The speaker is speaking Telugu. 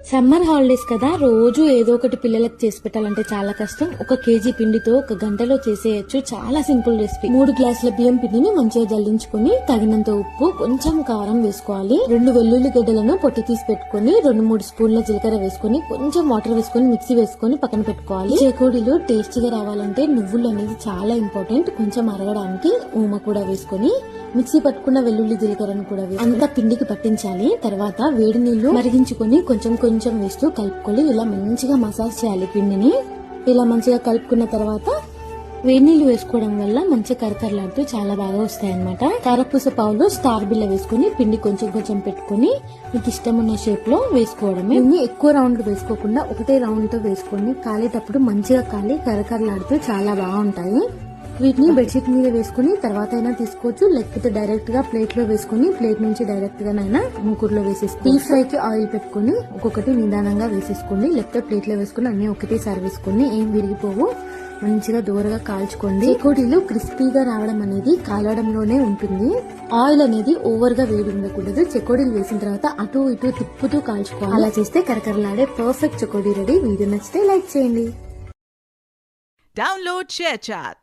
సమ్మర్ హాలిడేస్ కదా, రోజు ఏదో ఒకటి పిల్లలకు చేసి పెట్టాలంటే చాలా కష్టం. 1 కేజీ పిండితో 1 గంటలో చేసేయచ్చు. చాలా సింపుల్ రెసిపీ. 3 గ్లాసుల బియ్యం పిండిని మంచిగా జల్లించుకుని తగినంత ఉప్పు, కొంచెం కారం వేసుకోవాలి. 2 వెల్లుల్లి గడ్డలను పొట్టి తీసి పెట్టుకుని 2-3 స్పూన్ల జీలకర్ర వేసుకుని కొంచెం వాటర్ వేసుకుని మిక్సీ వేసుకుని పక్కన పెట్టుకోవాలి. చేకోడీలు టేస్టీగా రావాలంటే నువ్వులు అనేది చాలా ఇంపార్టెంట్. కొంచెం అరగడానికి ఊమ కూడా వేసుకుని మిక్సీ పట్టుకున్న వెల్లుల్లి జీలకర్రను కూడా అంతా పిండికి పట్టించాలి. తర్వాత వేడి నీళ్లు మరిగించుకొని కొంచెం కొంచెం వేస్తూ కలుపుకొని ఇలా మంచిగా మసాజ్ చేయాలి పిండిని. ఇలా మంచిగా కలుపుకున్న తర్వాత వేడి నీళ్లు వేసుకోవడం వల్ల మంచిగా కరకరలాడుతూ చాలా బాగా వస్తాయి అన్నమాట. కారపూస పావులో స్టార్ బిల్ల వేసుకుని పిండి కొంచెం కొంచెం పెట్టుకుని మీకు ఇష్టం ఉన్న షేప్ లో వేసుకోవడమే. ఇన్ని ఎక్కువ రౌండ్లు వేసుకోకుండా ఒకటే రౌండ్ తో వేసుకొని కాలేటప్పుడు మంచిగా కాలి కరకరలాడుతూ చాలా బాగుంటాయి. వీటిని బెడ్షీట్ మీద వేసుకుని తర్వాత అయినా తీసుకోవచ్చు, లేకపోతే డైరెక్ట్ గా ప్లేట్ లో వేసుకుని ప్లేట్ నుంచి డైరెక్ట్ గానైనా మూకుడులో వేసేసుకోండి. డీప్ ఫ్రై కి ఆయిల్ పెట్టుకుని ఒక్కొక్కటి నిదానంగా వేసేసుకోండి, లేకపోతే ప్లేట్ లో వేసుకుని అన్ని ఒకటేసారి వేసుకుని ఏం విరిగిపోవు. మంచిగా దూరగా కాల్చుకోండి. చెకోడీలు క్రిస్పీగా రావడం అనేది కాలవడంలోనే ఉంటుంది. ఆయిల్ అనేది ఓవర్ గా వేడి ఉండకూడదు. చెకోడీలు వేసిన తర్వాత అటు ఇటు తిప్పుతూ కాల్చుకోవాలి. అలా చేస్తే కరకరలాడే పర్ఫెక్ట్ చెకోడీ రెడీ. వీడియో నచ్చితే లైక్ చేయండి. Download ShareChat.